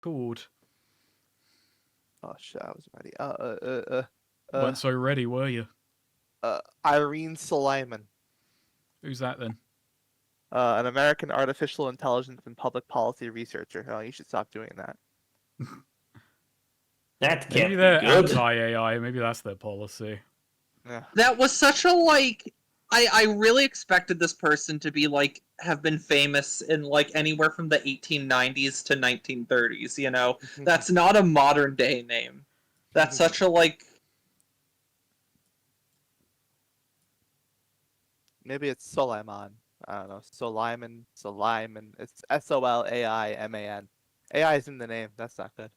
called? Oh shit, I was ready. Weren't so ready, were you? Irene Soliman, Who's that then? an American artificial intelligence and public policy researcher. Oh, you should stop doing that. That Maybe can't be they're good. anti-AI. Maybe that's their policy. Yeah. That was such a I really expected this person to be have been famous in anywhere from the 1890s to 1930s, you know. That's not a modern day name. That's such a Maybe it's Solaiman. I don't know. Soliman. It's Solaiman. AI is in the name. That's not good.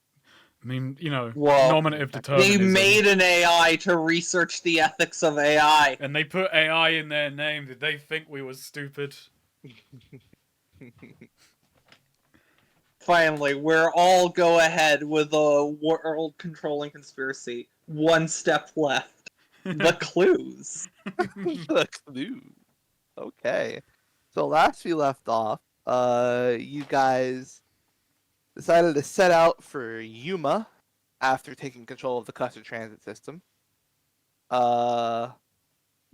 I mean, Well, nominative they determinism. made an AI to research the ethics of AI. And they put AI in their name. Did they think we were stupid? Finally, we're all go ahead with a world controlling conspiracy. One step left. The clues. The clue. Okay. So last we left off, you guys decided to set out for Yuma after taking control of the Custer Transit System.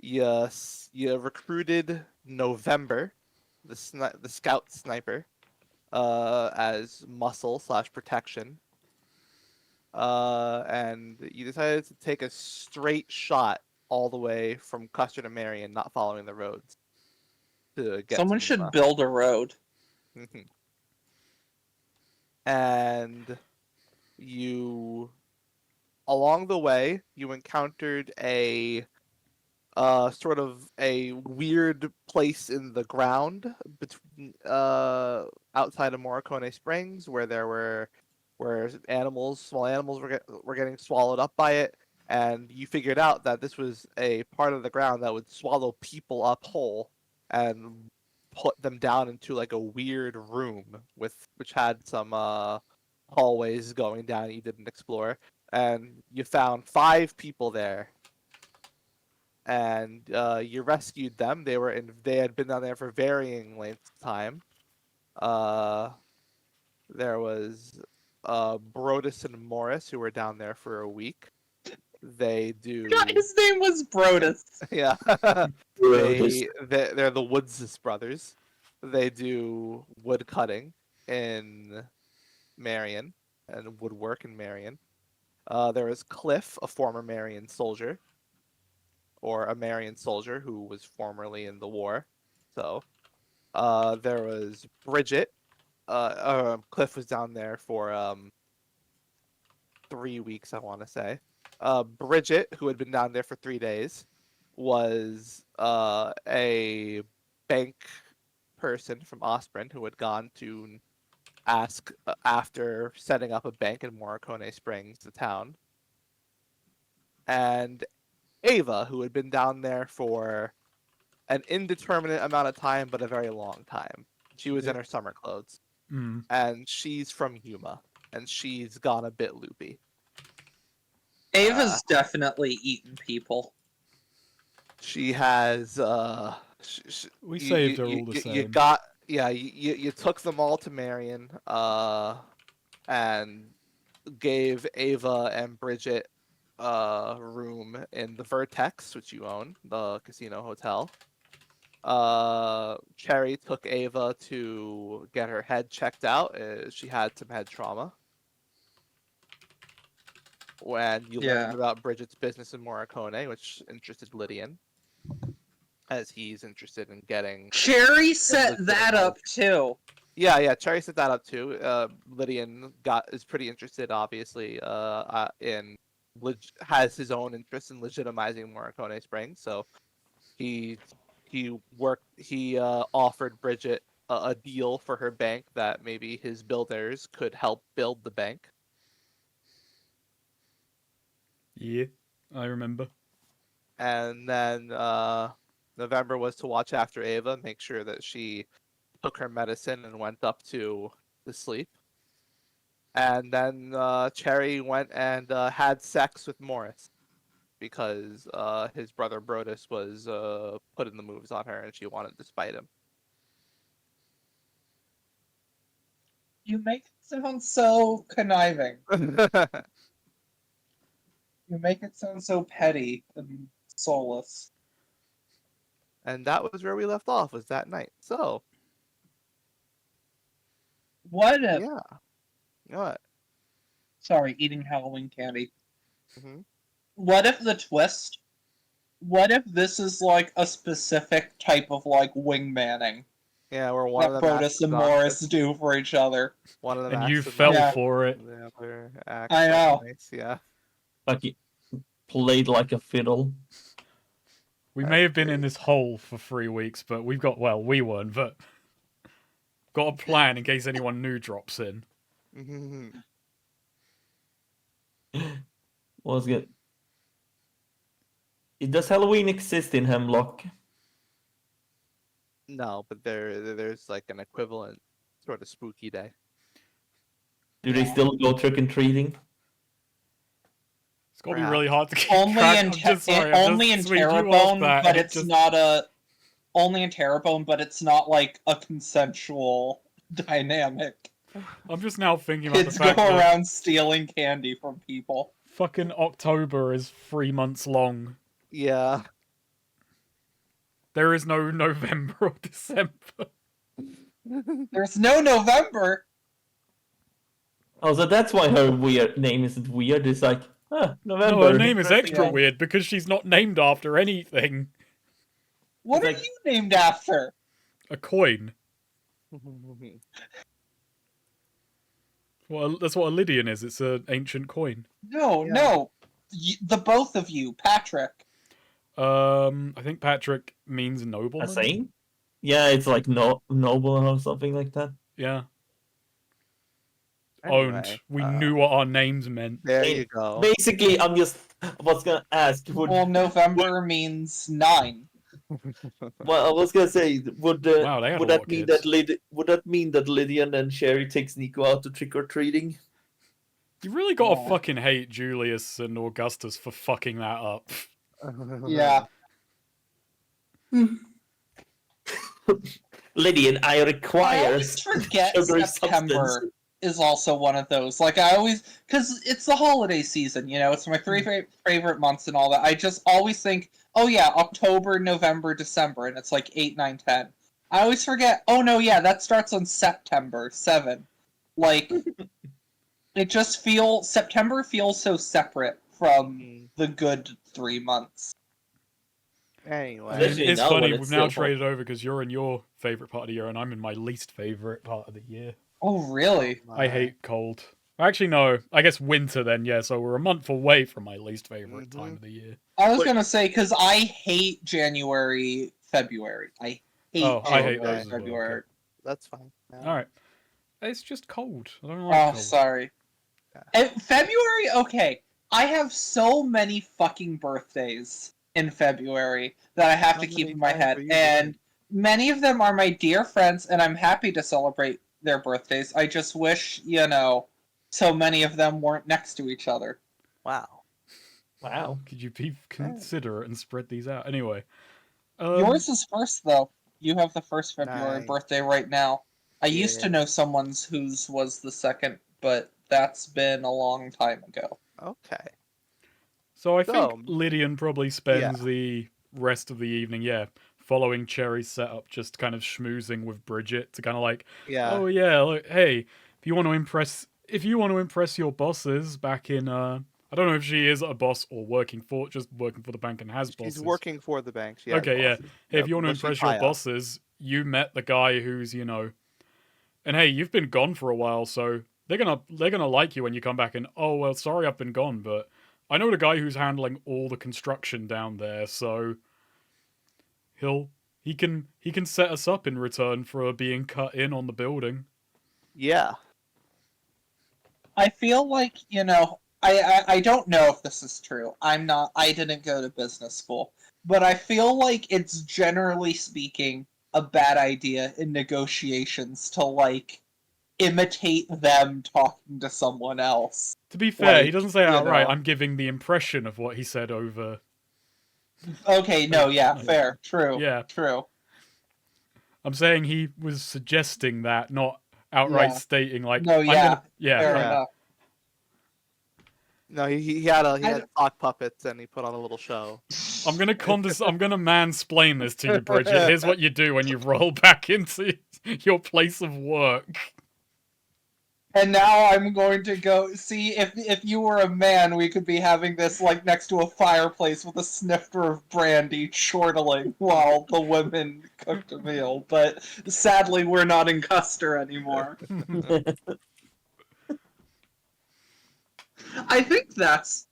You recruited November, the scout sniper, as muscle/protection. And you decided to take a straight shot all the way from Custer to Marion, not following the roads to get Someone to should Yuma. build a road. And you, along the way, you encountered a sort of a weird place in the ground between outside of Morricone Springs, where small animals were getting swallowed up by it, and you figured out that this was a part of the ground that would swallow people up whole and put them down into like a weird room which had some hallways going down you didn't explore, and you found 5 people there, and you rescued them. They had been down there for varying lengths of time. There was Brodus and Morris, who were down there for a week. They do. God, his name was Brodus. Yeah. They're the Woods brothers. They do wood cutting in Marion and woodwork in Marion. There was Cliff, a former Marion soldier, or a Marion soldier who was formerly in the war. So there was Bridget. Cliff was down there for 3 weeks, I want to say. Bridget, who had been down there for 3 days, was a bank person from Osprey who had gone to ask after setting up a bank in Morricone Springs, the town. And Ava, who had been down there for an indeterminate amount of time, but a very long time. She was in her summer clothes. And she's from Yuma, and she's gone a bit loopy. Ava's definitely eaten people. She has. We saved her all the same. You took them all to Marion, and gave Ava and Bridget room in the Vertex, which you own, the casino hotel. Cherry took Ava to get her head checked out. She had some head trauma. When you learned about Bridget's business in Morricone, which interested Lydian, as he's interested in getting. Cherry set that up too. Yeah, Cherry set that up too. Lydian is pretty interested, obviously, has his own interest in legitimizing Morricone Springs, so he offered Bridget a deal for her bank that maybe his builders could help build the bank. Yeah, I remember. And then November was to watch after Ava, make sure that she took her medicine and went up to sleep. And then Cherry went and had sex with Morris because his brother Brodus was putting the moves on her and she wanted to spite him. You make it sound so conniving. You make it sound so petty and soulless. And that was where we left off, was that night. So, What if... yeah. What? Sorry, eating Halloween candy. Hmm. What if the twist... What if this is, like, a specific type of, like, wingmanning Yeah, where one of that them Protus acts and Morris do for each other? one of them And acts you obnoxious, fell Yeah. for it. the other acts I like know. nice, yeah. Like he played like a fiddle. We may have been in this hole for 3 weeks, but we've got, well, we weren't, but got a plan in case anyone new drops in. Mhm. What was good? Does Halloween exist in Hemlock? No, but there's like an equivalent sort of spooky day. Do they still go trick and treating? It's got to be really hard to keep Only track. in I'm just sorry. I'm only in just, Sweet, you asked Terrebonne, that, but and it it's just- not a... Only in Terrebonne, but it's not, like, a consensual dynamic. I'm just now thinking about Kids the go fact that around stealing candy from people. fucking October is 3 months long. Yeah. There is no November or December. There's no November! Oh, so that's why her weird name isn't weird. It's like, November. No, her name is interesting. extra weird because she's not named after anything. What It's are like- you named after? A coin. Well, that's what a Lydian is. It's an ancient coin. No, Yeah. no. The both of you, Patrick. I think Patrick means A nobleman. saint? Yeah, it's like noble or something like that. Yeah. Anyway, Owned. We knew what our names meant. There Hey, you go. Basically, I was gonna ask, Well, November means 9. well, I was gonna say, would Wow, they had would a that lot of mean kids. would that mean that Lydian and Sherry takes Nico out to trick or treating? You really gotta Yeah. fucking hate Julius and Augustus for fucking that up. Yeah. Lydian, I I require always forget sugary September substance. is also one of those. Like, I always... Because it's the holiday season, you know? It's my 3 favorite months and all that. I just always think, oh yeah, October, November, December, and it's like 8, 9, 10. I always forget, oh no, yeah, that starts on September 7. Like, it just feels... September feels so separate from the good 3 months. Anyway, Especially It's now when funny, it's we've now still traded over because you're in your favourite part of the year and I'm in my least favourite part of the year. Oh, really? I hate cold. Actually, no. I guess winter then, yeah, so we're a month away from my least favourite time of the year. I was Wait. gonna say, because I hate January, February. I hate Oh, I hate January, those as well, February. okay. That's fine. Yeah. Alright. It's just cold. I don't like Oh, cold. sorry. February, okay. I have so many fucking birthdays in February that I have How to keep many in my times head. are you And many of them are my dear friends, and I'm happy to celebrate their birthdays. I just wish, you know, so many of them weren't next to each other. Wow. Wow. Could you be considerate and spread these out? Anyway. Yours is first, though. You have the first February Nice. birthday right now. I used to Yeah. know someone's whose was the second, but that's been a long time ago. Okay. So I think So, Lydian probably spends the rest of the evening, following Cherry's setup, just kind of schmoozing with Bridget to kind of like, Yeah. oh yeah, look, hey, if you want to impress your bosses back in, I don't know if she is a boss or working for the bank and has bosses. She's working for the bank. She has Okay, yeah. bosses. Hey, if you Yep, want to but she's impress your high up. bosses, you met the guy who's, and hey, you've been gone for a while, so they're gonna like you when you come back. And oh well, sorry I've been gone, but I know the guy who's handling all the construction down there, so he can set us up in return for being cut in on the building. Yeah. I feel like, you know, I don't know if this is true. I didn't go to business school. But I feel like it's generally speaking a bad idea in negotiations to, like, imitate them talking to someone else. To be fair, he Like, doesn't say you outright. know. I'm giving the impression of what he said over. Okay, no, yeah, fair, true, Yeah. true. I'm saying he was suggesting that, not outright Yeah. stating like, No, "I'm yeah, gonna, yeah, fair Yeah. enough. No, he had I- sock puppets and he put on a little show. I'm gonna mansplain this to you, Bridget. Here's what you do when you roll back into your place of work." And now I'm going to go see if you were a man, we could be having this like next to a fireplace with a snifter of brandy chortling while the women cooked a meal. But sadly, we're not in Custer anymore. I think that's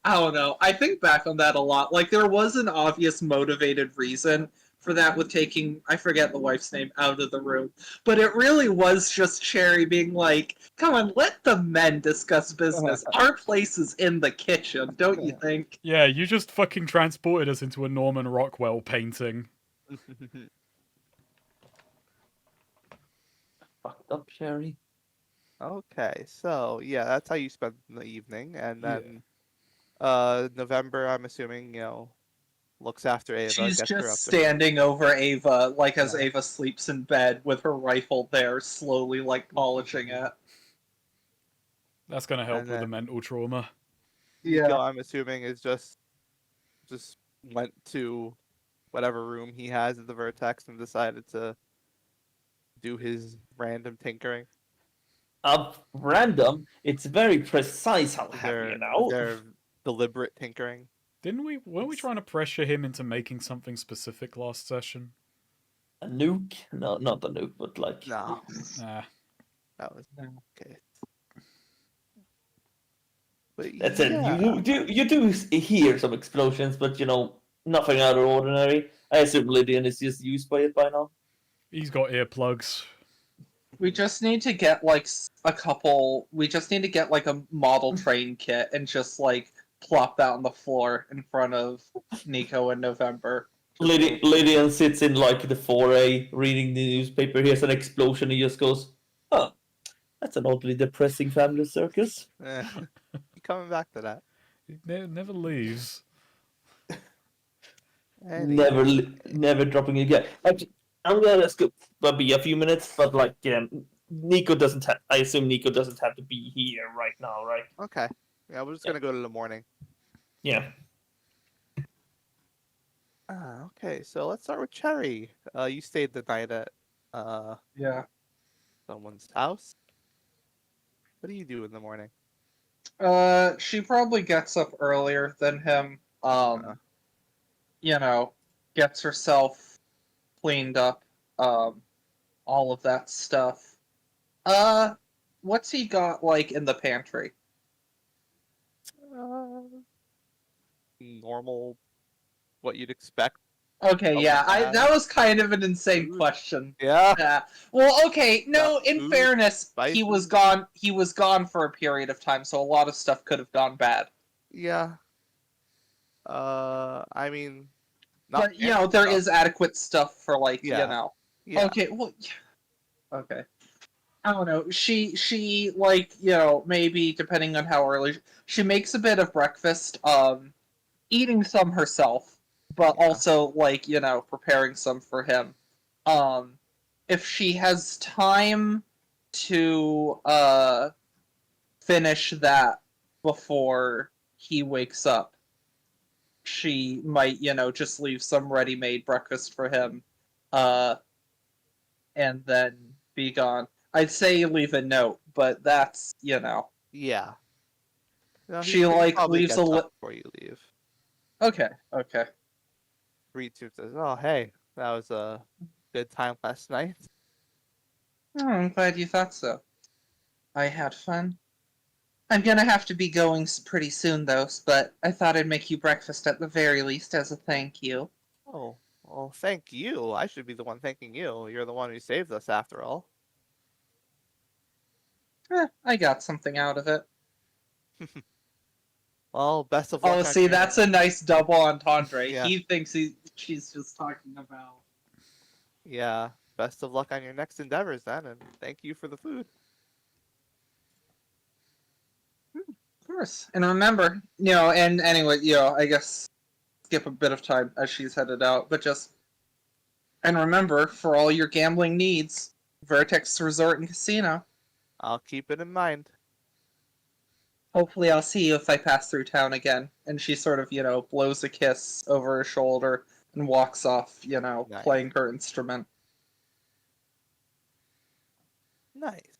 I don't know. I think back on that a lot. Like there was an obvious motivated reason for that with taking I forget the wife's name out of the room. But it really was just Cherry being like, "Come on, let the men discuss business. Our place is in the kitchen, don't you think?" Yeah, you just fucking transported us into a Norman Rockwell painting. Fucked up, Sherry. Okay, so yeah, that's how you spend the evening, and Yeah. then November, I'm assuming, looks after Ava, She's gets her just up to standing over Ava, like as Yeah. Ava sleeps in bed with her rifle there, slowly like polishing it. That's gonna help And with the then mental trauma. Nico, I'm assuming, is just went to whatever room he has at the Vertex and decided to do his random tinkering. Random. It's very precise how Is heavy, there you is know. there deliberate tinkering? Weren't we trying to pressure him into making something specific last session? A nuke? No, not a nuke, but like No, Nah. that was No. okay. But that's it. yeah, You do hear some explosions, but nothing out of ordinary. I assume Lydian is just used by it by now. He's got earplugs. We just need to get like a couple. We just need to get like a model train kit and just like plop that on the floor in front of Nico in November. Lydian sits in like the foray reading the newspaper, hears an explosion, he just goes, "Huh, that's an oddly depressing family circus." coming back to that. He never leaves. Never, Anyway, never dropping it again. I'm gonna just go, be a few minutes, but like, Nico doesn't have. I assume Nico doesn't have to be here right now, right? okay. Yeah, we're just gonna go to the morning. Yeah. Okay, so let's start with Cherry. You stayed the night at Yeah. someone's house. What do you do in the morning? She probably gets up earlier than him. You know, gets herself cleaned up. All of that stuff. What's he got like in the pantry? Uh, normal, what you'd expect. Okay, yeah, Someone to that have was kind of an insane food. question. Yeah. Yeah. Well, okay, no, Got in food, fairness, he was spices. gone. He was gone for a period of time, so a lot of stuff could have gone bad. Yeah. I mean, not But there stuff. is adequate stuff for like Yeah. Okay, well, okay. I don't know. She like maybe depending on how early she makes a bit of breakfast. Eating some herself, but Yeah. also like preparing some for him. If she has time to finish that before he wakes up, she might just leave some ready-made breakfast for him, uh, and then be gone. I'd say leave a note, but that's Yeah. No, she he like probably leaves gets a up before you leave. okay. Reads through says, "Oh, hey, that was a good time last night." Oh, I'm glad you thought so. I had fun. I'm gonna have to be going pretty soon, though, but I thought I'd make you breakfast at the very least as a thank you. Oh, well, thank you. I should be the one thanking you. You're the one who saved us, after all. I got something out of it. Well, best of luck Oh, on see, your that's a nice double entendre. Yeah. He thinks she's just talking about. Yeah. Best of luck on your next endeavors, then, and thank you for the food. Of course. And remember, and anyway, I guess skip a bit of time as she's headed out, but just. And remember, for all your gambling needs, Vertex Resort and Casino. I'll keep it in mind. Hopefully, I'll see you if I pass through town again. And she sort of, blows a kiss over her shoulder and walks off, Nice. playing her instrument. Nice.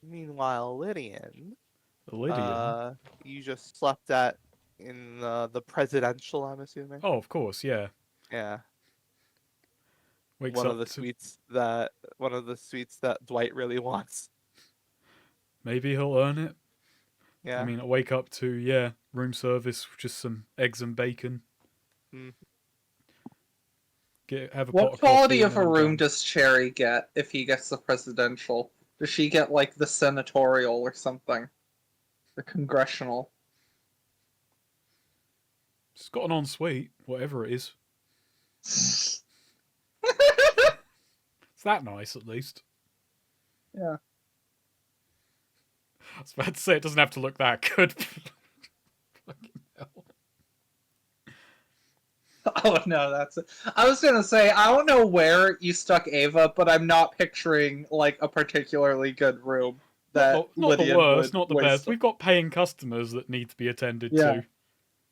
Meanwhile, Lydian, Lydian. you just slept at in the presidential, I'm assuming. Oh, of course, yeah. Yeah, Wakes one up of the to suites that Dwight really wants. maybe he'll earn it. Yeah. I mean, I wake up to room service, just some eggs and bacon. Mm. Have a pot What of quality coffee, of and a then I'm room done. does Cherry get if he gets the presidential? Does she get, like, the senatorial or something? The congressional? It's got an ensuite, whatever it is. It's that nice, at least. Yeah. I was about to say it doesn't have to look that good. Fucking hell. Oh no, that's it. I was gonna say I don't know where you stuck Ava, but I'm not picturing like a particularly good room that Not the Lydian worst, would not the waste. best. We've got paying customers that need to be attended Yeah. to.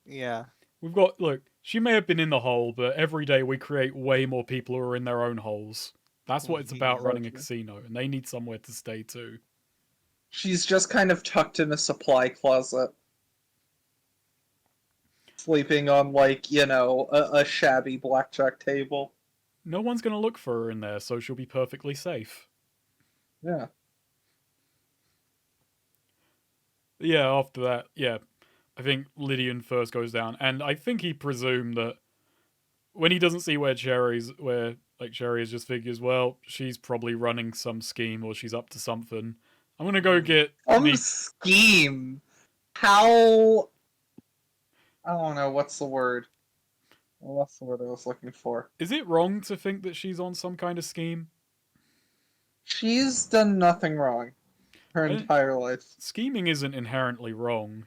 Yeah. We've got, look, she may have been in the hole, but every day we create way more people who are in their own holes. That's what it's about running a casino, and they need somewhere to stay too. She's just kind of tucked in a supply closet, sleeping on like a shabby blackjack table. No one's going to look for her in there, so she'll be perfectly safe. Yeah. Yeah, after that, I think Lydian first goes down, and I think he presumed that when he doesn't see where Cherry is just figures, well, she's probably running some scheme or she's up to something. I'm gonna go get Scheme. How? I don't know. What's the word? Well, that's the word I was looking for. Is it wrong to think that she's on some kind of scheme? She's done nothing wrong her entire life. Scheming isn't inherently wrong.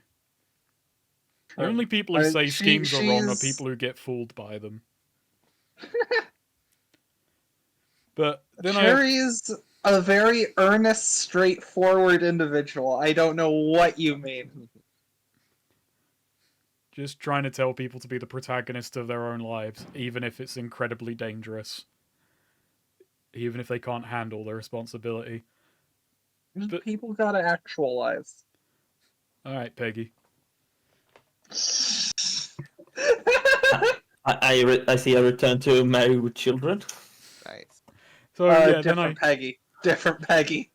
The True. only people who say schemes are wrong are she's- people who get fooled by them. But then Cherry's a very earnest, straightforward individual. I don't know what you mean. just trying to tell people to be the protagonist of their own lives, even if it's incredibly dangerous. Even if they can't handle the responsibility. But- People gotta actualize. Alright, Peggy. I see a return to Married with Children. Nice. So then Different Peggy. Different Peggy.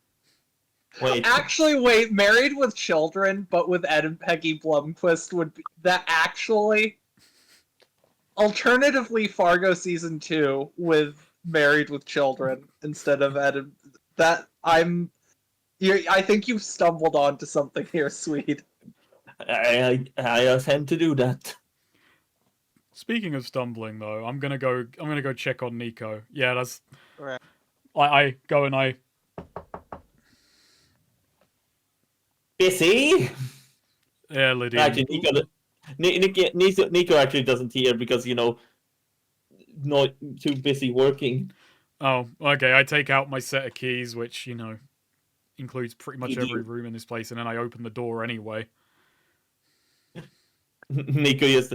Wait, Actually, wait, Married with Children, but with Ed and Peggy Blumquist would be that actually. Alternatively, Fargo season 2 with Married with Children instead of Ed and that I think you've stumbled onto something here, Swede. I attempt to do that. Speaking of stumbling, though, I'm gonna go check on Nico. Yeah, that's. Right. I go and I. Busy. Yeah, Lydia. Actually, Nico actually doesn't hear because not too busy working. Oh, okay. I take out my set of keys, which includes pretty much You every do. room in this place, and then I open the door anyway. Nico is.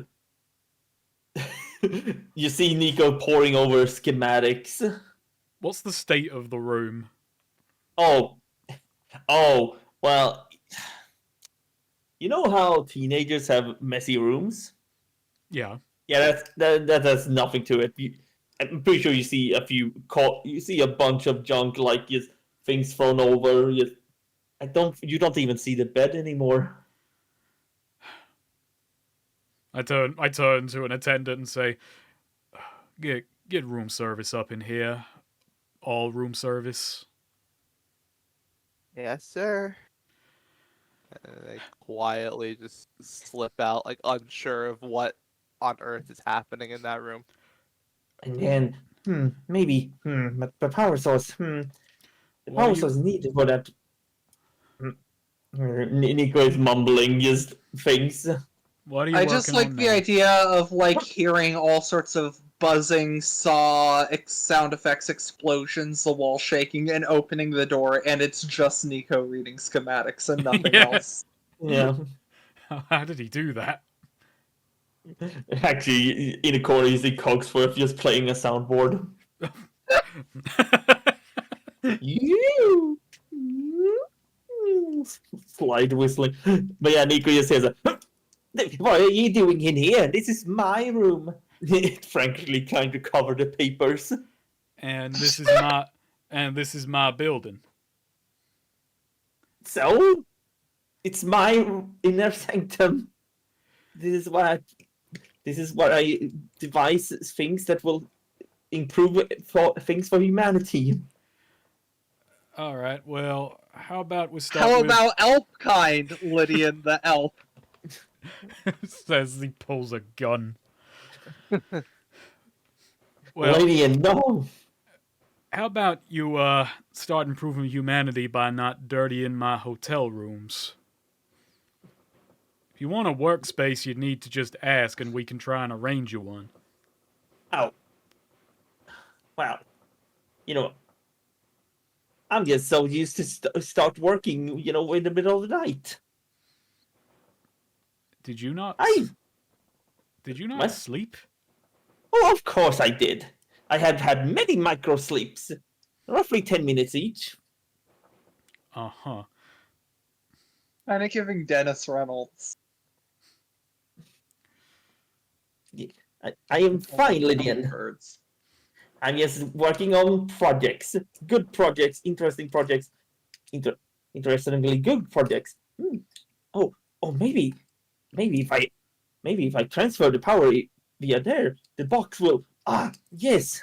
You see Nico poring over schematics. What's the state of the room? Oh, well. You know how teenagers have messy rooms? Yeah. Yeah, that has nothing to it. I'm pretty sure you see you see a bunch of junk, like just things thrown over. You don't even see the bed anymore. I turn to an attendant and say, "Get room service up in here. All room service." Yes, sir. And they quietly just slip out, like unsure of what on earth is happening in that room. And then, maybe, but the power source, the Why power you- source needed for that. Nico is mumbling just things. What are you I working just like on the now? idea of like hearing all sorts of buzzing, sound effects, explosions, the wall shaking, and opening the door, and it's just Nico reading schematics and nothing Yeah. else. Yeah. How did he do that? Actually, in the corner, you see Cogsworth just playing a soundboard. You. Slide whistling. But yeah, Nico just says, "What are you doing in here? This is my room." Frankly, trying to cover the papers. and this is my building. So, it's my inner sanctum. This is what I devise things that will improve things for humanity. All right. Well, how about we start How with about Elfkind, Lydian the elf? says he pulls a gun. Well, Lady, and no. how about you start improving humanity by not dirtying my hotel rooms? If you want a workspace, you'd need to just ask, and we can try and arrange you one. Oh. Well, you know, I'm just so used to start working, in the middle of the night. Did you not? I Did you not What? sleep? Oh, of course I did. I have had many micro sleeps, roughly 10 minutes each. Uh-huh. Kind of giving Dennis Reynolds. I am fine, Lydian. Birds. I'm just working on projects, good projects, interesting projects, interestingly good projects. Oh, maybe if I transfer the power via there, the box will. Yes.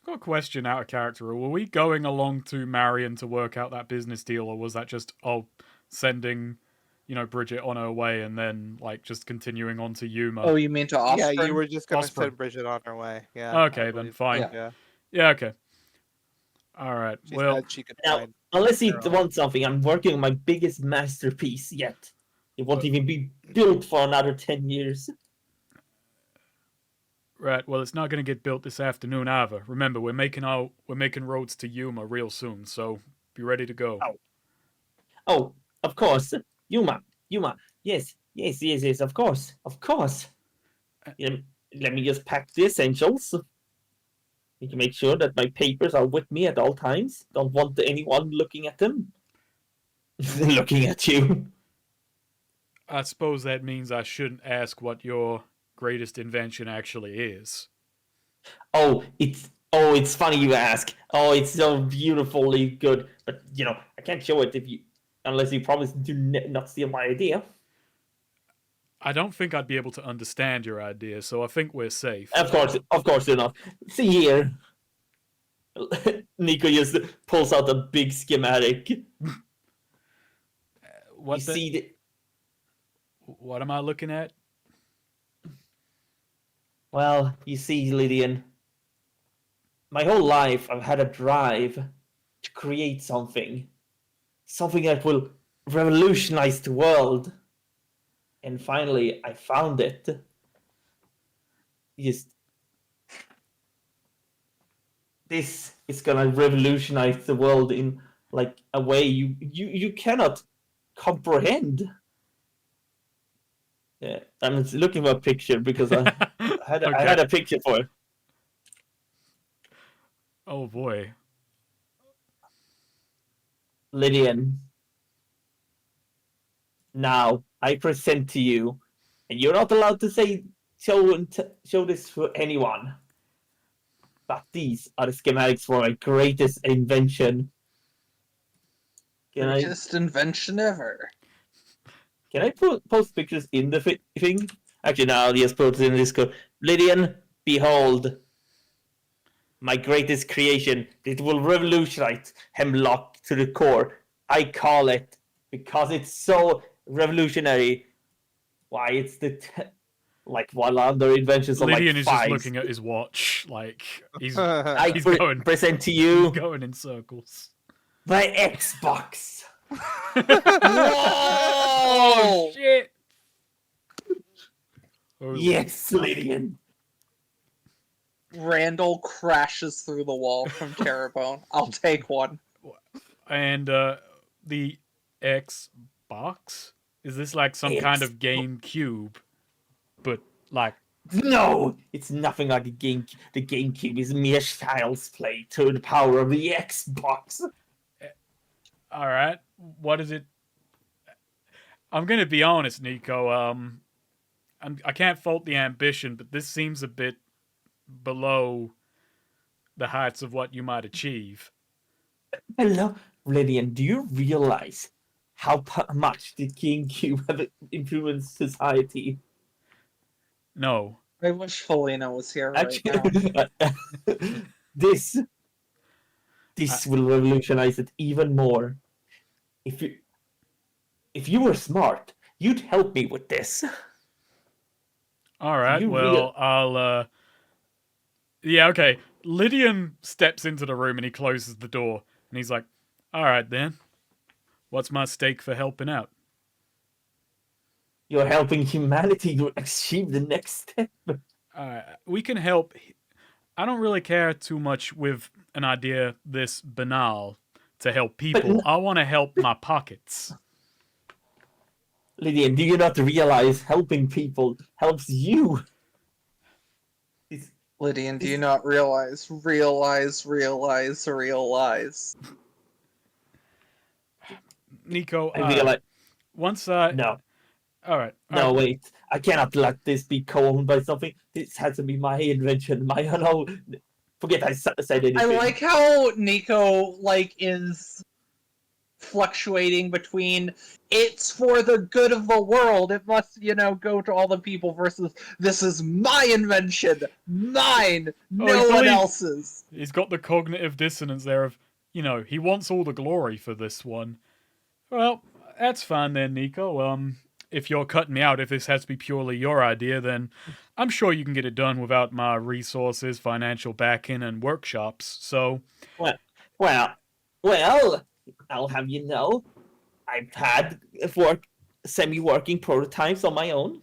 Got a question out of character. Were we going along to Marion to work out that business deal, or was that just sending, Bridget on her way and then just continuing on to Yuma? Oh, you mean to Yeah, Osprey? you were just gonna Osprey. send Bridget on her way. Yeah. I Okay, then believe. fine. Yeah. Yeah, okay. All right. She Well, said she could Now, find. unless you They're all- want something, I'm working on my biggest masterpiece yet. It won't even be built for another 10 years. right. Well, it's not going to get built this afternoon either. Remember, we're making roads to Yuma real soon, so be ready to go. Oh, of course. Yuma. Yes, of course. Let me just pack the essentials. You can make sure that my papers are with me at all times. Don't want anyone looking at them. Looking at you. I suppose that means I shouldn't ask what your greatest invention actually is. It's funny you ask. Oh, it's so beautifully good. But I can't show it unless you promise to not steal my idea. I don't think I'd be able to understand your idea, so I think we're safe. Of course you're not. See here. Nico just pulls out a big schematic. What You see What am I looking at? Well, you see, Lydian, my whole life I've had a drive to create something that will revolutionize the world. And finally, I found it. This is gonna revolutionize the world in a way you cannot comprehend. Yeah, I'm looking for a picture because I had a picture for it. Oh boy. Lydian. Now I present to you, and you're not allowed to show this to anyone. But these are the schematics for my greatest invention. Greatest invention ever. Can I post pictures in the thing? Actually, now I'll just put it in Discord. Lydian, behold, my greatest creation. It will revolutionize Hemlock to the core. I call it, because it's so revolutionary. Why, it's while other inventions are Lydian is just fives. looking at his watch, he's I he's going present to you he's going in circles. my Xbox. Oh shit! Oh, Yes, Lydian. Randall crashes through the wall from Terrebonne. I'll take one. and the Xbox? Is this like some kind X. of GameCube? But like, No, it's nothing like a game. The GameCube is mere child's play to the power of the Xbox. all right, what is it? I'm gonna be honest, Nico. I can't fault the ambition, but this seems a bit below the heights of what you might achieve. Hello, Lydian. Do you realize how much the GameCube have influenced society? No. I wish Felina was here right now. Actually, this will revolutionize it even more. If you were smart, you'd help me with this. All right. You Well, I'll. Yeah. Okay. Lydian steps into the room and he closes the door and he's like, "All right then. What's my stake for helping out?" You're helping humanity to achieve the next step. We can help. I don't really care too much with an idea this banal to help people. I want to help my pockets. Lydian, do you not realize helping people helps you? Lydian, do you not realize? Realize. Nico, I realize. once I. No. All right. No, wait. I cannot let this be co-owned by something. This has to be my invention. Forget I said anything. I like how Nico is fluctuating between it's for the good of the world, it must, go to all the people, versus this is my invention, mine, no one else's. He's got the cognitive dissonance there of, he wants all the glory for this one. Well, that's fine then, Nico. If you're cutting me out, if this has to be purely your idea, then I'm sure you can get it done without my resources, financial backing, and workshops. So, well, I'll have you know, I've had semi-working prototypes on my own.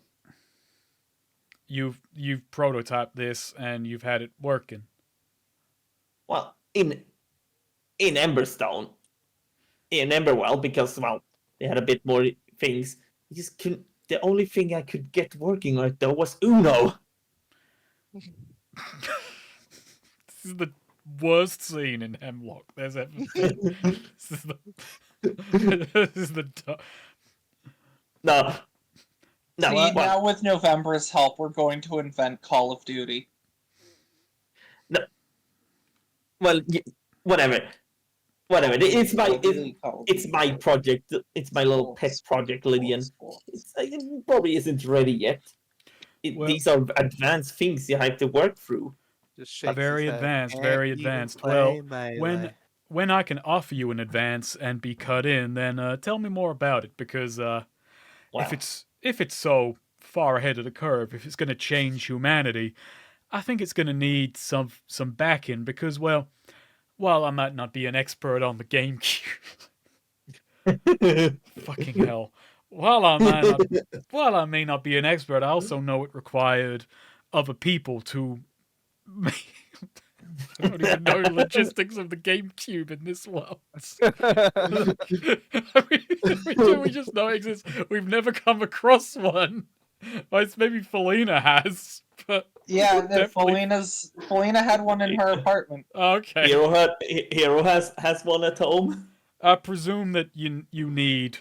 You've prototyped this and you've had it working. Well, in Emberstone, in Emberwell, because they had a bit more things. The only thing I could get working right though was Uno. This is the worst scene in Hemlock there's ever been. This is the No. See, now with November's help, we're going to invent Call of Duty. No. Well, whatever. It's my project. It's my little pet project, Lydian. It probably isn't ready yet. These are advanced things you have to work through. Very advanced, very advanced. Well, when I can offer you an advance and be cut in, then tell me more about it, because if it's so far ahead of the curve, if it's going to change humanity, I think it's going to need some backing, because, well, while I might not be an expert on the GameCube, fucking hell. While I may not be an expert, I also know it required other people to. I don't even know the logistics of the GameCube in this world. We just know it exists. We've never come across one. Well, maybe Felina has, but yeah, Felina had one in her apartment. Okay. Hero has one at home. I presume that you need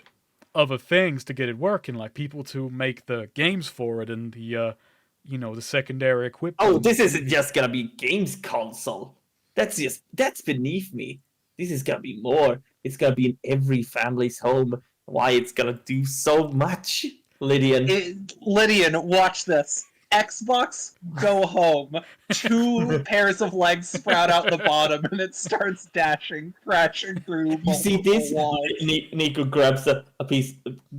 other things to get it working, like people to make the games for it and the the secondary equipment. Oh, this isn't just gonna be a games console. That's beneath me. This is gonna be more. It's gonna be in every family's home. Why, it's gonna do so much. Lydian, watch this. Xbox, go home. 2 pairs of legs sprout out the bottom, and it starts crashing through. You see this? Walls. Nico grabs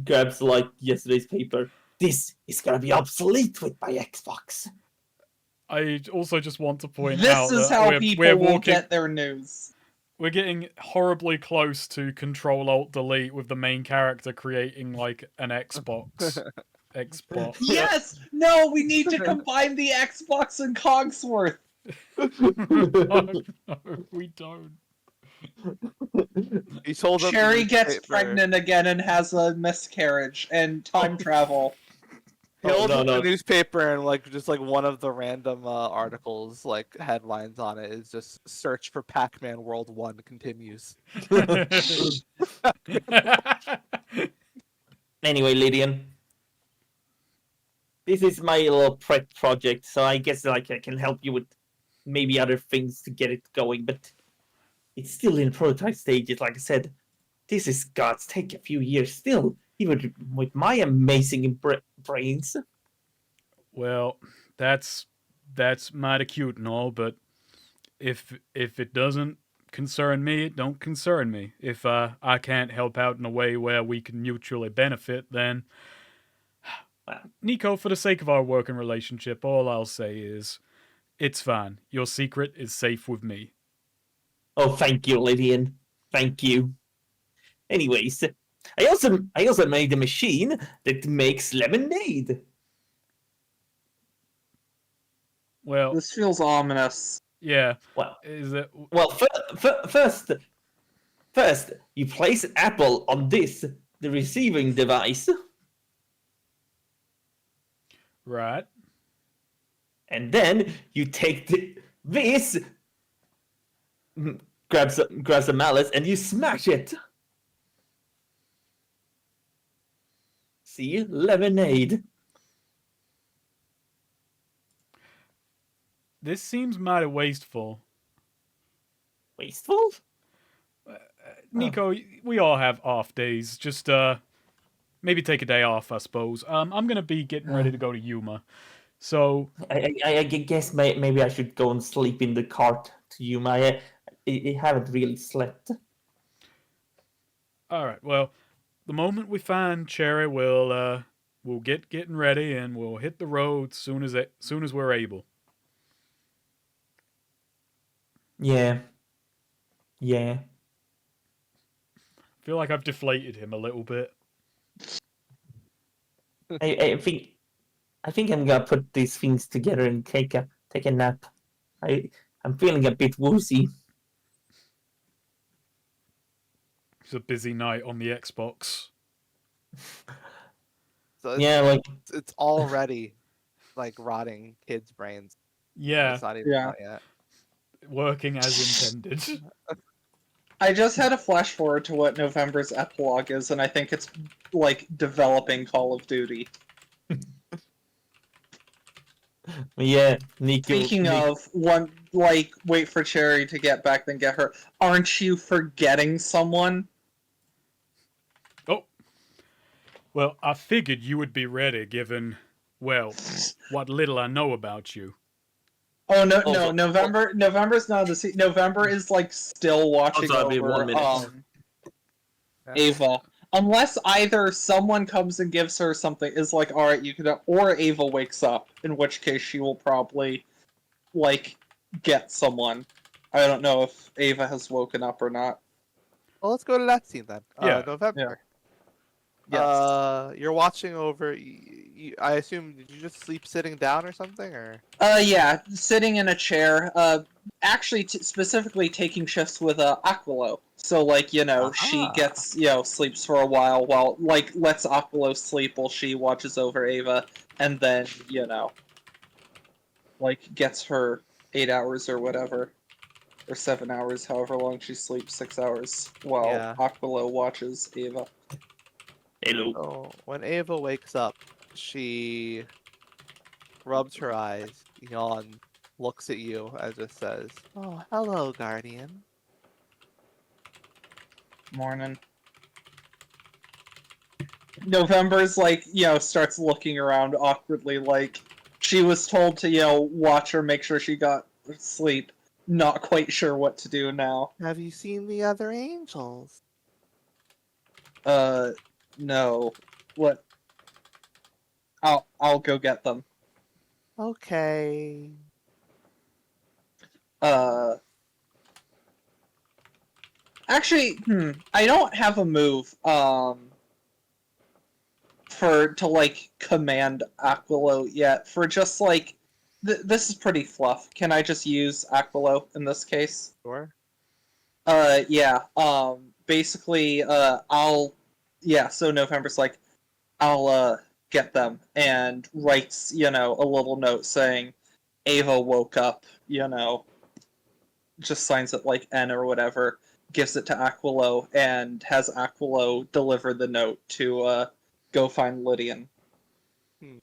grabs like yesterday's paper. This is gonna be obsolete with my Xbox. I also just want to point out that this is how people will get their news. We're getting horribly close to Control Alt Delete with the main character creating like an Xbox Xbox. Yes! No, we need to combine the Xbox and Cogsworth. No, we don't. He told up the Sherry gets newspaper. pregnant again and has a miscarriage and time travel. He Oh, holds no, up no. the newspaper and like just like one of the random articles, like headlines on it is just "Search for Pac-Man World 1 continues." Anyway, Lydian, this is my little prep project, so I guess like I can help you with maybe other things to get it going, but it's still in prototype stages. Like I said, this is gods take a few years still, even with my amazing brains. Well, that's mighty cute and all, but if it doesn't concern me, it don't concern me. If I can't help out in a way where we can mutually benefit, then Nico, for the sake of our working relationship, all I'll say is it's fine. Your secret is safe with me. Oh, thank you, Lydian. Thank you. Anyways, I also made a machine that makes lemonade. Well, This feels ominous. yeah. Well, Is it well, first you place an apple on this, the receiving device, right? and then you take this, grab some malice, and you smash it. See, lemonade. This seems mighty wasteful. Wasteful? Nico, we all have off days. Just maybe take a day off, I suppose. I'm gonna be getting ready to go to Yuma. So I guess maybe I should go and sleep in the cart to you. I haven't really slept. all right, well, the moment we find Cherry, we'll get getting ready and we'll hit the road soon as we're able. Yeah. Yeah. I feel like I've deflated him a little bit. I think I'm gonna put these things together and take a nap. I'm feeling a bit woozy. It's a busy night on the Xbox. So it's, Yeah, like it's already like rotting kids' brains. Yeah, It's not even Yeah. out yet. working as intended. I just had a flash forward to what November's epilogue is, and I think it's like developing Call of Duty. yeah, Nico. Speaking of one, like wait for Cherry to get back, then get her. Aren't you forgetting someone? Oh, well, I figured you would be ready, given well what little I know about you. Oh no, Oh, no, so- November's not the November is like still watching sorry, I'll be 1 over minute. Ava. Unless either someone comes and gives her something, is like, all right, you can, or Ava wakes up, in which case she will probably like get someone. I don't know if Ava has woken up or not. Well, let's go to that scene then. Yeah. November. Yes. You're watching over. I assume did you just sleep sitting down or something, or? Yeah, sitting in a chair. Actually, specifically taking shifts with Aquilo. So, like, you know, she Aha. gets, you know, sleeps for a while, like, lets Aquilo sleep while she watches over Ava, and then, you know, like, gets her 8 hours or whatever, or 7 hours, however long she sleeps, 6 hours, while Yeah. Aquilo watches Ava. Hello. So when Ava wakes up, she rubs her eyes, yawns, looks at you, and just says, "Oh, hello, Guardian." Morning. November's like, you know, starts looking around awkwardly, like she was told to, you know, watch her, make sure she got sleep. Not quite sure what to do now. Have you seen the other angels? No. What? I'll go get them. Okay. Actually, I don't have a move. to like command Aquilo yet. For just like this is pretty fluff. Can I just use Aquilo in this case? Sure. Yeah. Basically, so November's like, I'll get them, and writes, a little note saying, Ava woke up, just signs it like N or whatever, gives it to Aquilo, and has Aquilo deliver the note to go find Lydian. Hmm.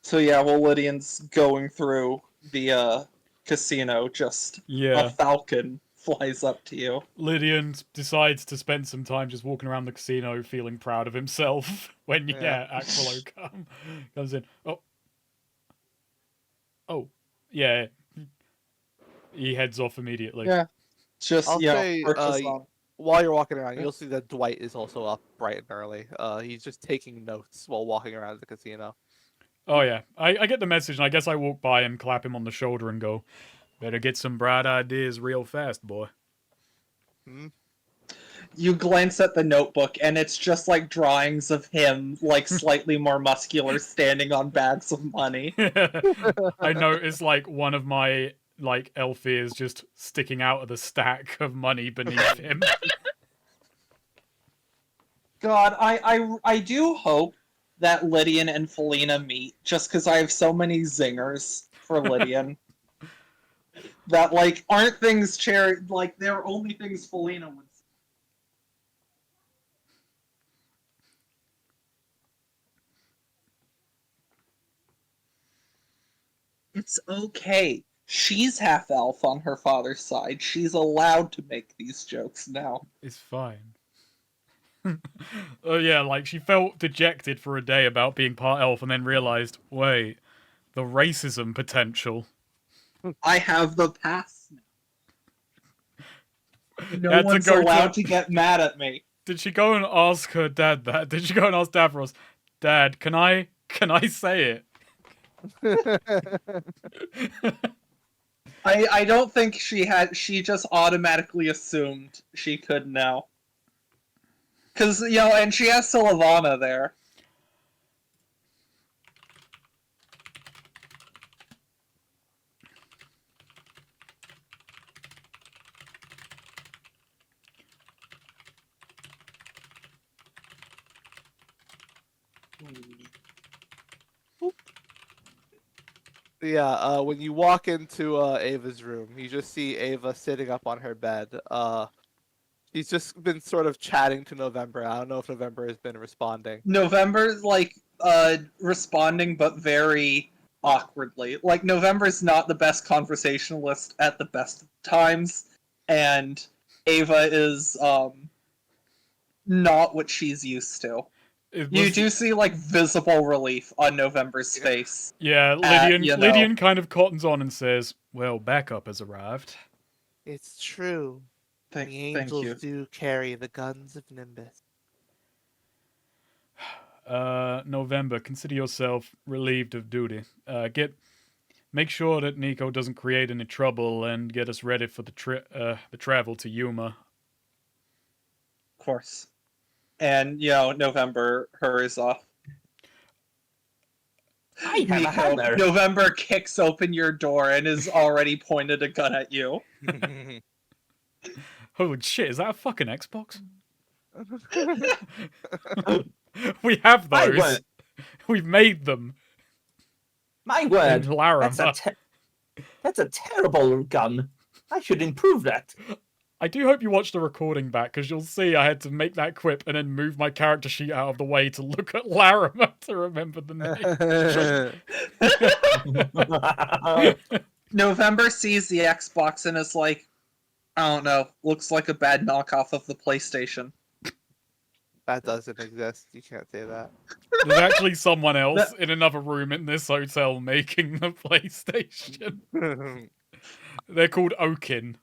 So yeah, while Lydian's going through the casino, just a Yeah. falcon flies up to you. Lydian decides to spend some time just walking around the casino feeling proud of himself when, Aquilo comes in. Oh. Yeah. He heads off immediately. Yeah. Just, I'll say, purchase on. while you're walking around, you'll see that Dwight is also up bright and early. He's just taking notes while walking around the casino. Oh, yeah. I get the message, and I guess I walk by and clap him on the shoulder and go, better get some bright ideas real fast, boy. Hmm? You glance at the notebook, and it's just like drawings of him, like slightly more muscular, standing on bags of money. I notice, like, one of my, like, elf ears just sticking out of the stack of money beneath him. God, I do hope that Lydian and Felina meet, just because I have so many zingers for Lydian. That, like, aren't things like, they're only things Felina would say. It's okay. She's half elf on her father's side. She's allowed to make these jokes now. It's fine. Oh, yeah, like, she felt dejected for a day about being part elf and then realized, wait, the racism potential. I have the pass now. No Had to one's go allowed to get mad at me. Did she go and ask her dad that? Did she go and ask Davros, Dad, can I say it? I don't think she just automatically assumed she could now. Because, and she has Sylvana there. Yeah, when you walk into Ava's room, you just see Ava sitting up on her bed. She's just been sort of chatting to November. I don't know if November has been responding. November's, like, responding, but very awkwardly. Like, November's not the best conversationalist at the best of times, and Ava is, not what she's used to. You do see, like, visible relief on November's face. Yeah, Lydian kind of cottons on and says, well, backup has arrived. It's true. Thank The you. angels do carry the guns of Nimbus. November, consider yourself relieved of duty. Make sure that Nico doesn't create any trouble and get us ready for the travel to Yuma. Of course. And, November hurries off. I have a hammer. November kicks open your door and is already pointed a gun at you. Holy shit, is that a fucking Xbox? We have those. We've made them. My word. Larimer. That's a terrible gun. I should improve that. I do hope you watch the recording back, because you'll see I had to make that quip and then move my character sheet out of the way to look at Larimer to remember the name. November sees the Xbox and is like, I don't know, looks like a bad knockoff of the PlayStation. That doesn't exist. You can't say that. There's actually someone else in another room in this hotel making the PlayStation. They're called Oakin.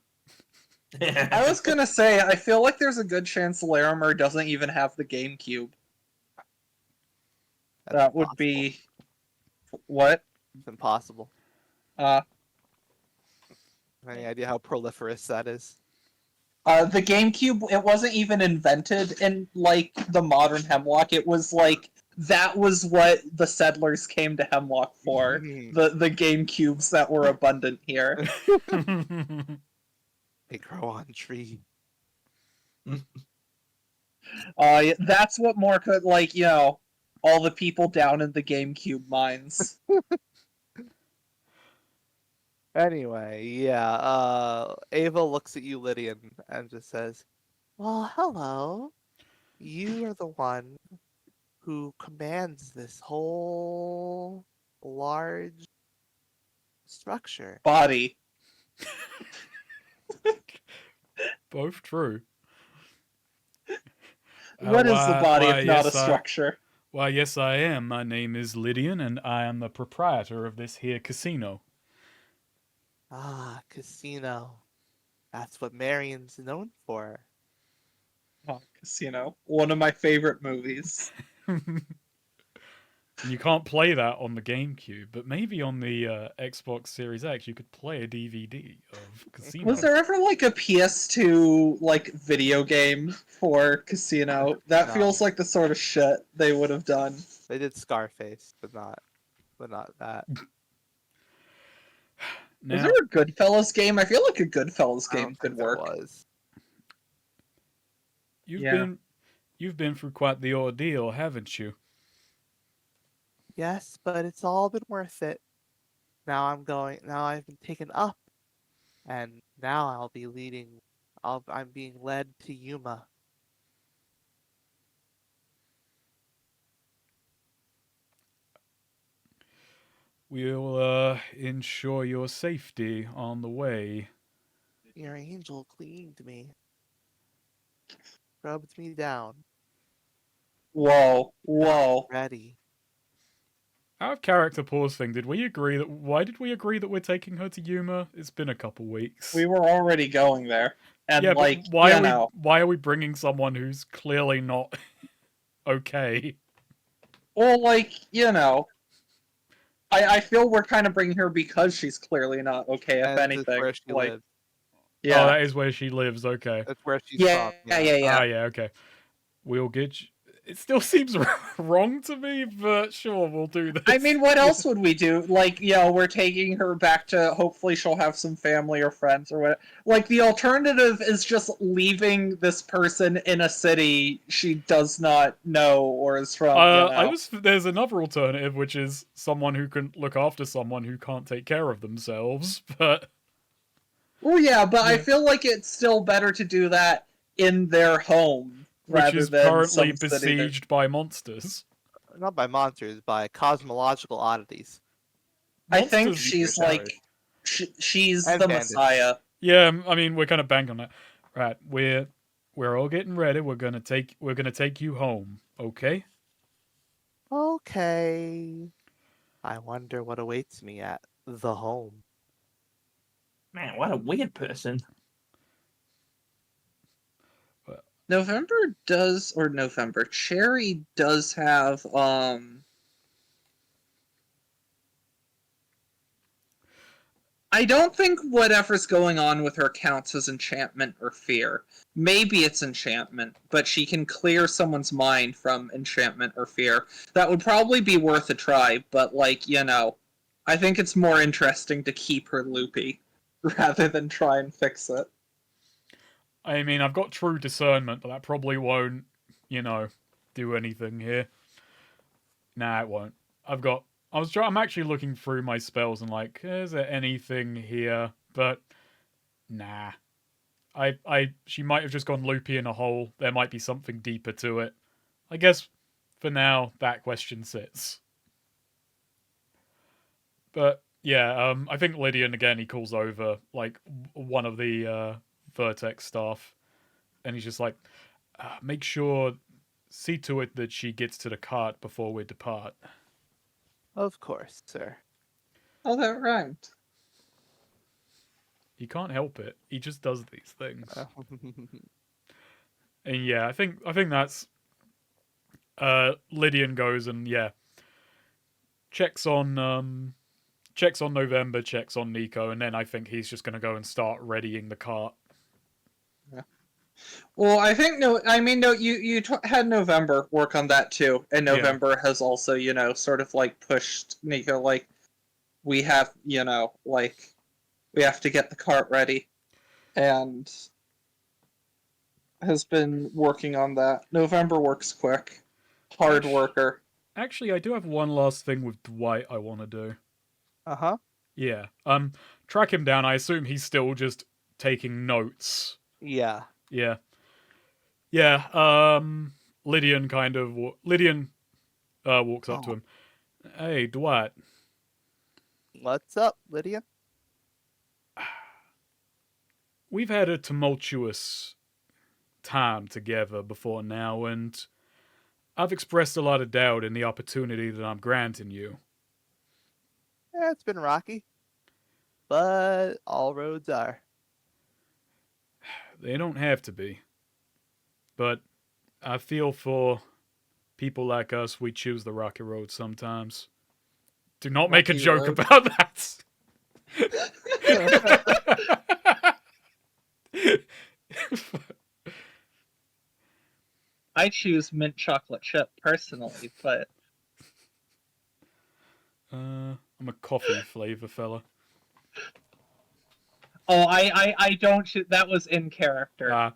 I was gonna say, I feel like there's a good chance Larimer doesn't even have the GameCube. That would be... What? It's impossible. Uh, Any idea how proliferous that is? The GameCube, it wasn't even invented in like the modern Hemlock. It was like that was what the settlers came to Hemlock for. The GameCubes that were abundant here. They grow on trees. That's what more could like all the people down in the GameCube mines. Anyway, yeah, Ava looks at you, Lydian, and just says, "Well, hello. You are the one who commands this whole large structure." Body. Both true. What is the body if not a yes, structure? why, yes, I am. My name is Lydian, and I am the proprietor of this here casino. Ah, casino. That's what Marion's known for. Oh, Casino. One of my favorite movies. You can't play that on the GameCube, but maybe on the Xbox Series X you could play a DVD of Casino. Was there ever like a PS2 like video game for Casino? That No. feels like the sort of shit they would have done. They did Scarface, but not that. Now, Was there a Goodfellas game? I feel like a Goodfellas I game don't could think there work. was. Yeah. you've been through quite the ordeal, haven't you? Yes, but it's all been worth it. Now I've been taken up, and now I'm being led to Yuma. We'll ensure your safety on the way. Your angel cleaned me, rubbed me down. Whoa, Now I'm whoa. ready. Out of character pause thing, why did we agree that we're taking her to Yuma? It's been a couple weeks. We were already going there. And yeah, like, but why you are know. why are we bringing someone who's clearly not okay? Well, like, I feel we're kind of bringing her because she's clearly not okay, if And anything. it's where she Like, lives. yeah. Oh, that is where she lives. Okay. That's where she's Yeah, from. yeah, yeah. Ah, yeah. Okay. We'll get. It still seems wrong to me, but sure, we'll do this. I mean, what else would we do? Like, we're taking her back to, hopefully she'll have some family or friends or whatever. Like, the alternative is just leaving this person in a city she does not know or is from, There's another alternative, which is someone who can look after someone who can't take care of themselves. But Well, yeah, but I Yeah. feel like it's still better to do that in their home which rather is than currently some city that- besieged by monsters. Not by monsters, by cosmological oddities. I think Monsters- she's powers. like, she's And the bandits. Messiah. Yeah, I mean, we're kind of banging on that. Right, we're all getting ready. We're gonna take you home. Okay. Okay. I wonder what awaits me at the home. Man, what a weird person. Cherry does have I don't think whatever's going on with her counts as enchantment or fear. Maybe it's enchantment, but she can clear someone's mind from enchantment or fear. That would probably be worth a try, but I think it's more interesting to keep her loopy rather than try and fix it. I mean, I've got true discernment, but that probably won't, do anything here. Nah, it won't. I'm actually looking through my spells and like, is there anything here? But nah. She might have just gone loopy in a hole. There might be something deeper to it. I guess for now that question sits. But yeah, I think Lydian again, he calls over like one of the Vertex staff, and he's just like, see to it that she gets to the cart before we depart. Of course, sir. Oh, that rhymed. He can't help it. He just does these things. And yeah, I think that's Lydian goes and checks on November, checks on Nico, and then I think he's just gonna go and start readying the cart. Yeah. Well, I think no. I mean, no. Had November work on that too, and Yeah. November has also, sort of like pushed Nico. Like, we have, like, we have to get the cart ready, and has been working on that. November works quick, hard worker. Actually, I do have one last thing with Dwight I want to do. Uh-huh. Yeah. Track him down. I assume he's still just taking notes. Yeah. Yeah. Yeah. Lydian walks up to Oh. him. Hey, Dwight. What's up, Lydia? We've had a tumultuous time together before now, and I've expressed a lot of doubt in the opportunity that I'm granting you. Yeah, it's been rocky, but all roads are. They don't have to be. But I feel for people like us, we choose the rocky road sometimes. Do not make a Rocky joke road. about that. I choose mint chocolate chip personally, but I'm a coffee flavor fella. oh, I don't. That was in character. Ah,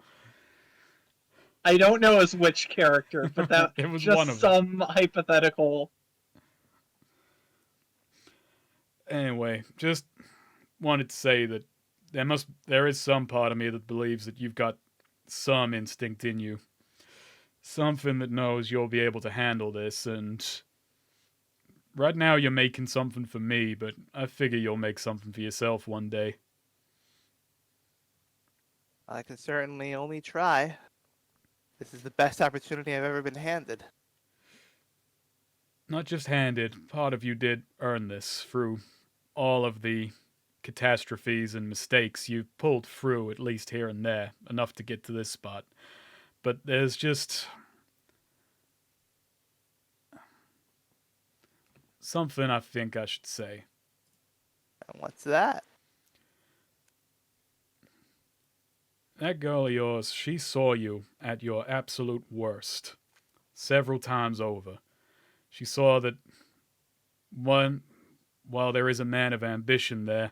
I don't know as which character, but that it was just one of them. some hypothetical. Anyway, just wanted to say that there is some part of me that believes that you've got some instinct in you. Something that knows you'll be able to handle this, and right now you're making something for me, but I figure you'll make something for yourself one day. I can certainly only try. This is the best opportunity I've ever been handed. Not just handed, part of you did earn this through all of the catastrophes and mistakes you've pulled through, at least here and there, enough to get to this spot. But there's just something I think I should say. And what's that? That girl of yours, she saw you at your absolute worst several times over. She saw that while there is a man of ambition there,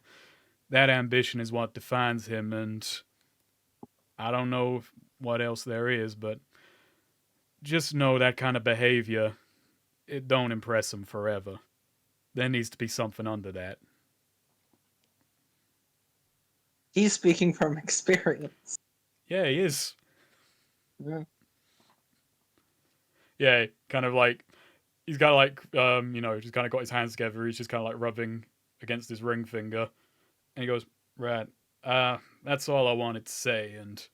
that ambition is what defines him, and I don't know what else there is, but just know that kind of behavior, it don't impress him forever. There needs to be something under that. He's speaking from experience. Yeah, he is. Yeah. Yeah, kind of like he's got like just kind of got his hands together. He's just kind of like rubbing against his ring finger, and he goes, "Right, that's all I wanted to say." And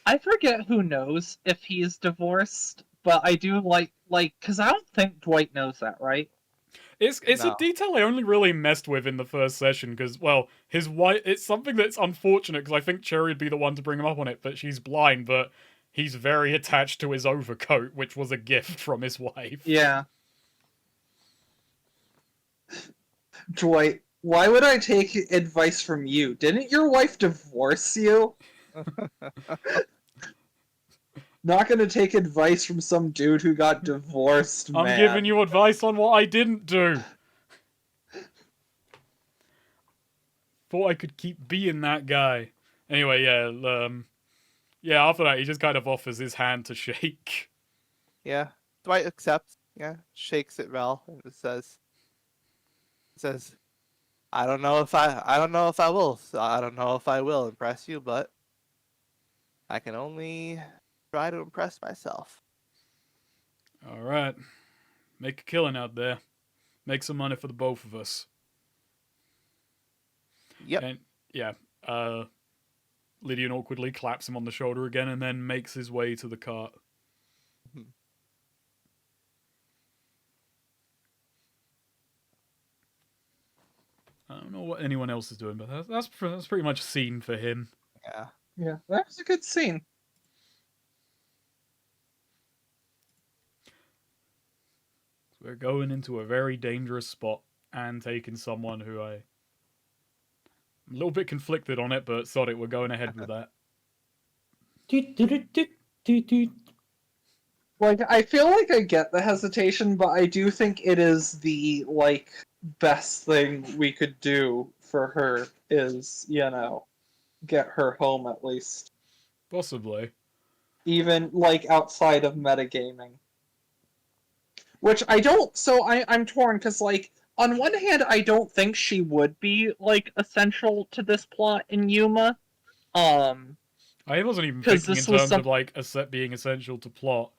I forget who knows if he's divorced, but I do like because I don't think Dwight knows that, right? it's No. a detail I only really messed with in the first session because, well, his wife. It's something that's unfortunate because I think Cherry would be the one to bring him up on it, but she's blind. But he's very attached to his overcoat, which was a gift from his wife. Yeah. Dwight, why would I take advice from you? Didn't your wife divorce you? Not gonna take advice from some dude who got divorced, I'm man. giving you advice on what I didn't do. Thought I could keep being that guy. Anyway, yeah. After that, he just kind of offers his hand to shake. Yeah. Dwight accepts. Yeah. Shakes it well and it says, I don't know if I will impress you, but I can only try to impress myself. All right, make a killing out there. Make some money for the both of us. Yep. And yeah, Lydian awkwardly claps him on the shoulder again, and then makes his way to the cart. I don't know what anyone else is doing, but that's pretty much a scene for him. Yeah. Yeah, that was a good scene. We're going into a very dangerous spot and taking someone who I'm a little bit conflicted on it, but sod it, we're going ahead with that. Doot, doot, doot, doot, doot. Like, I feel like I get the hesitation, but I do think it is the, like, best thing we could do for her is, get her home at least. Possibly. Even, like, outside of metagaming. Which I don't, so I'm torn, because, like, on one hand, I don't think she would be, like, essential to this plot in Yuma. I wasn't even Because thinking in this was terms some, of like a set being essential to plot,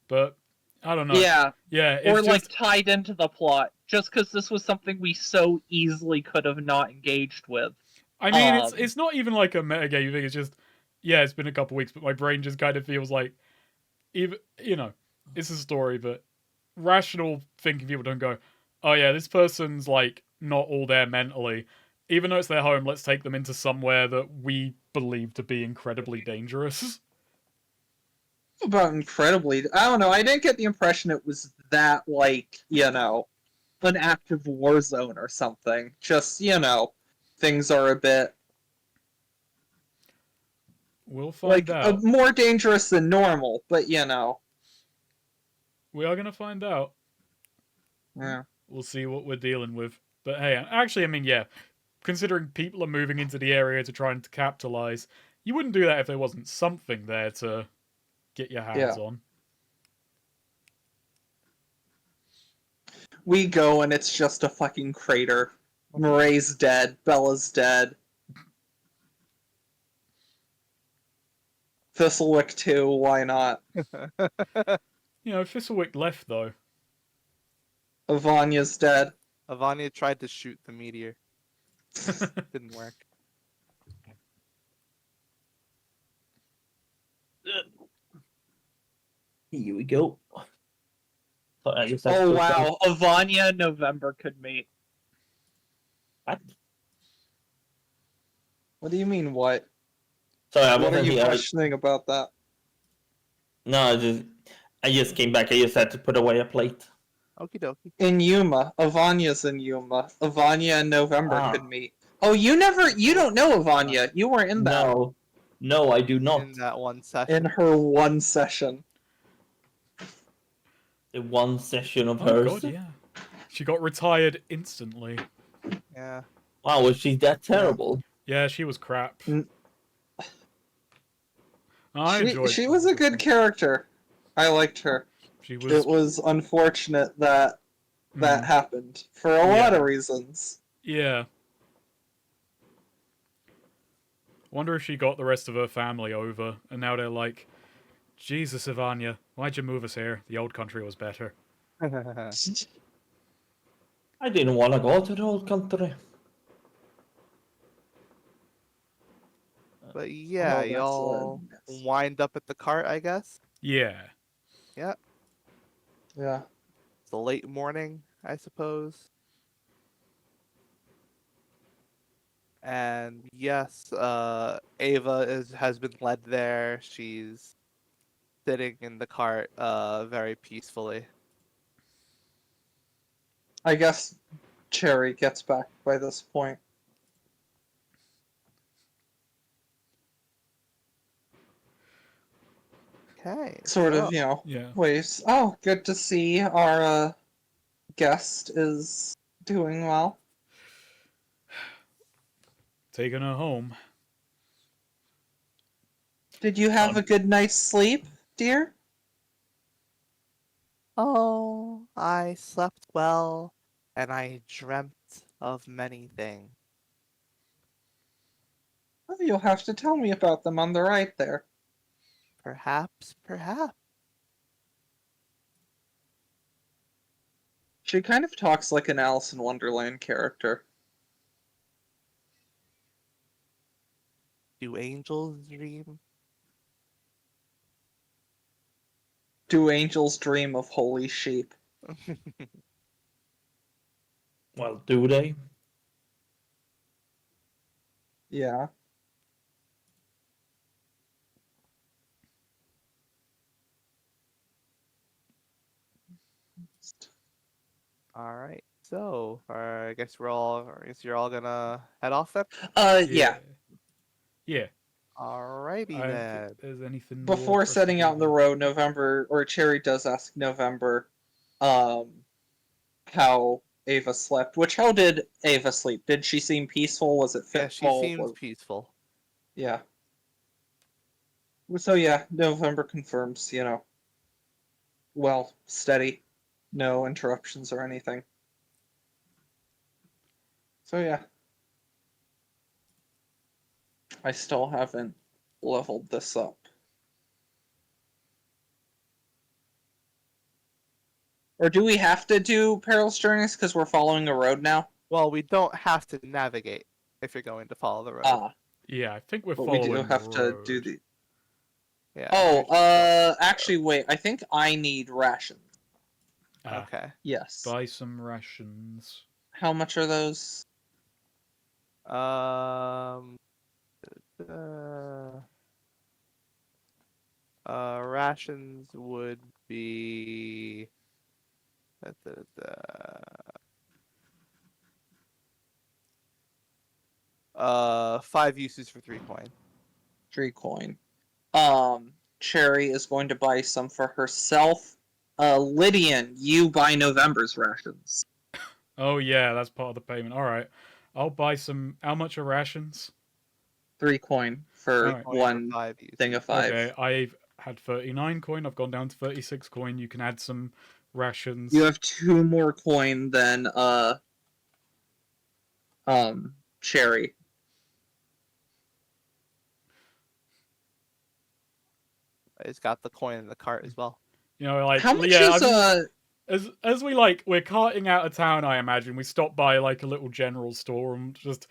but I don't know. yeah, Yeah, or, it's like, just tied into the plot, just because this was something we so easily could have not engaged with. I mean it's not even like a metagame thing, it's just yeah, it's been a couple weeks, but my brain just kind of feels like even it's a story, but rational thinking people don't go, oh yeah, this person's like not all there mentally. Even though it's their home, let's take them into somewhere that we believe to be incredibly dangerous. About incredibly, I don't know, I didn't get the impression it was that, like, an active war zone or something. Just, things are a bit, We'll find like, out. more dangerous than normal, but, We are gonna find out. yeah. We'll see what we're dealing with. But hey, actually, I mean, yeah, considering people are moving into the area to try and capitalize, you wouldn't do that if there wasn't something there to get your hands Yeah. on. We go and it's just a fucking crater. Murray's dead, Bella's dead. Thistlewick too, why not? Thistlewick left though. Avanya's dead. Avanya tried to shoot the meteor. Didn't work. Here we go. Sorry, I just have Oh to put down- wow, Avanya and November could meet. What? What do you mean, what? Sorry, I What are wasn't you here. questioning about that? No, I just came back. I just had to put away a plate. Okie dokie. In Yuma. Avanya's in Yuma. Avanya and November Ah. could meet. Oh, you don't know Avanya. You weren't in that. No, I do not. In that one In session. her one session. The one session of Oh hers. god, yeah. She got retired instantly. Yeah. Wow, was she that terrible? Yeah, she was crap. N- I enjoyed. She was a good character. I liked her. She was. It was unfortunate that Mm, happened for a Yeah. lot of reasons. yeah. Wonder if she got the rest of her family over, and now they're like, Jesus, Ivania, why'd you move us here? The old country was better. I didn't want to go to the old country. But yeah, Oh, that's y'all wind up at the cart, I guess. Yeah. Yeah. Yeah. It's a late morning, I suppose. And yes, Ava has been led there. She's sitting in the cart very peacefully. I guess Cherry gets back by this point. Okay. Sort of, so- Yeah. ways. Oh, good to see our guest is doing well. Taking her home. Did you have a good night's sleep, dear? Oh, I slept well, and I dreamt of many things. Oh, you'll have to tell me about them on the right there. Perhaps. She kind of talks like an Alice in Wonderland character. Do angels dream? Do angels dream of holy sheep? Well, do they? Yeah. All right. So, I guess you're all gonna head off then. Yeah. Yeah. Alrighty I don't then. think there's anything more Before for us to setting do out on the here. road, November or Cherry does ask November, um, how Ava slept. Which how did Ava sleep? Did she seem peaceful? Was it Yeah, she fitful? seems peaceful. Yeah. So yeah, November confirms. Well, steady, no interruptions or anything. So yeah, I still haven't leveled this up. Or do we have to do perilous journeys because we're following a road now? Well, we don't have to navigate if you're going to follow the road. Ah, Yeah, I think we're but we do following the have to do road. the. Yeah. Oh, you're just actually, wait. I think I need rations. Ah, okay. Yes. buy some rations. How much are those? Um. Uh, rations would be. Da, da, da, 5 uses for 3 coin. 3 coin. Cherry is going to buy some for herself. Lydian, you buy November's rations. Oh yeah, that's part of the payment. All right, I'll buy some. How much are rations? 3 coin 3 for Alright. coin for one 5 uses. thing of 5. Okay, I've had 39 coin. I've gone down to 36 coin. You can add some rations. You have 2 more coin than Cherry. It's got the coin in the cart as well. Like How much yeah, is as we're carting out of town, I imagine we stop by like a little general store and just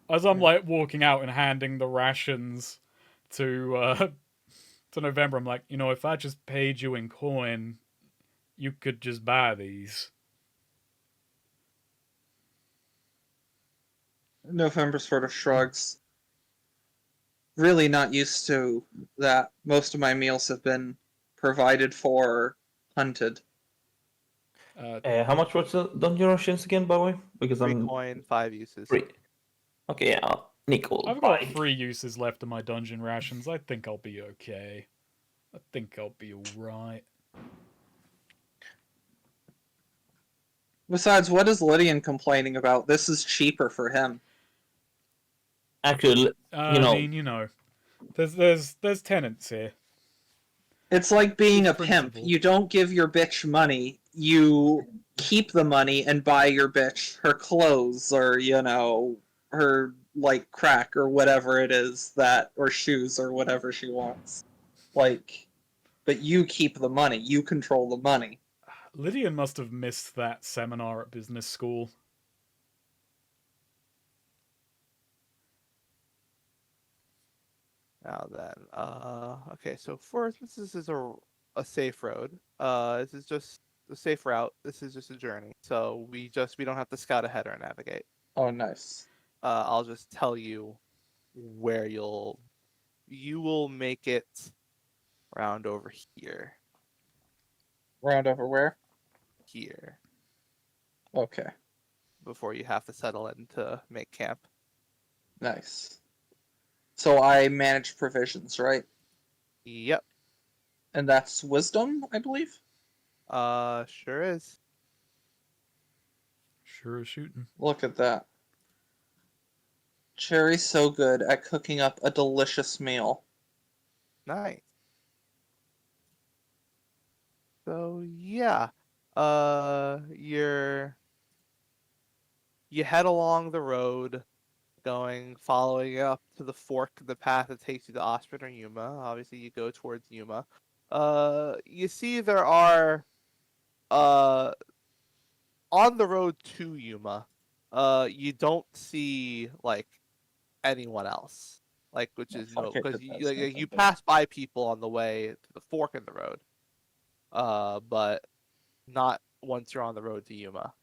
as I'm Yeah. like walking out and handing the rations to to November, I'm like, if I just paid you in coin, you could just buy these. November sort of shrugs. Really not used to that. Most of my meals have been provided for, hunted. How much was the dungeon rations again, by the way? Because 3 I'm coin, 5 uses. free. Okay, yeah, Nickel. I've got 3 uses left of my dungeon rations. I think I'll be okay. I think I'll be alright. Besides, what is Lydian complaining about? This is cheaper for him. Actually, I mean, there's tenants here. It's like being It's a pimp. principle. You don't give your bitch money. You keep the money and buy your bitch her clothes or, her like crack or whatever it is or shoes or whatever she wants. But you keep the money. You control the money. Lydian must have missed that seminar at business school. Now then, okay, so first, this is a safe road. This is just a safe route. This is just a journey. So we don't have to scout ahead or navigate. Oh, nice. I'll just tell you where you will make it round over here. Round over where? Here. Okay, Before you have to settle in to make camp. nice. So I manage provisions, right? Yep. And that's wisdom, I believe? Sure is. Sure as shooting. Look at that. Cherry's so good at cooking up a delicious meal. Nice. So yeah, you head along the road, following up to the fork of the path that takes you to Osprey or Yuma. Obviously, you go towards Yuma. You see there are, on the road to Yuma, you don't see like anyone else, which is no, Okay, because that's nothing you good. pass by people on the way to the fork in the road, but not once you're on the road to Yuma.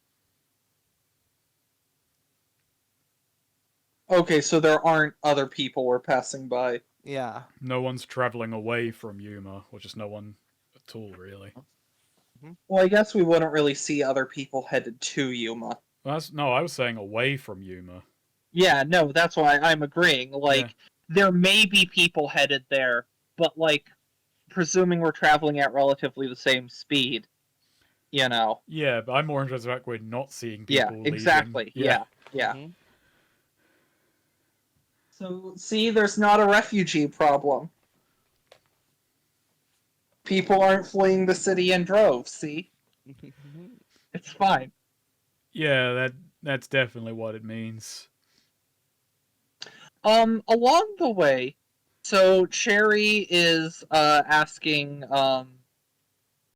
Okay, so there aren't other people we're passing by. Yeah. No one's traveling away from Yuma, or just no one at all, really. Well, I guess we wouldn't really see other people headed to Yuma. No, I was saying away from Yuma. Yeah, no, that's why I'm agreeing. there may be people headed there, but like presuming we're traveling at relatively the same speed, you know. Yeah, but I'm more interested in the fact we're not seeing Yeah, people exactly. leaving. Yeah. Mhm. So see, there's not a refugee problem. People aren't fleeing the city in droves, see? It's fine. Yeah, that's definitely what it means. Along the way, so Cherry is asking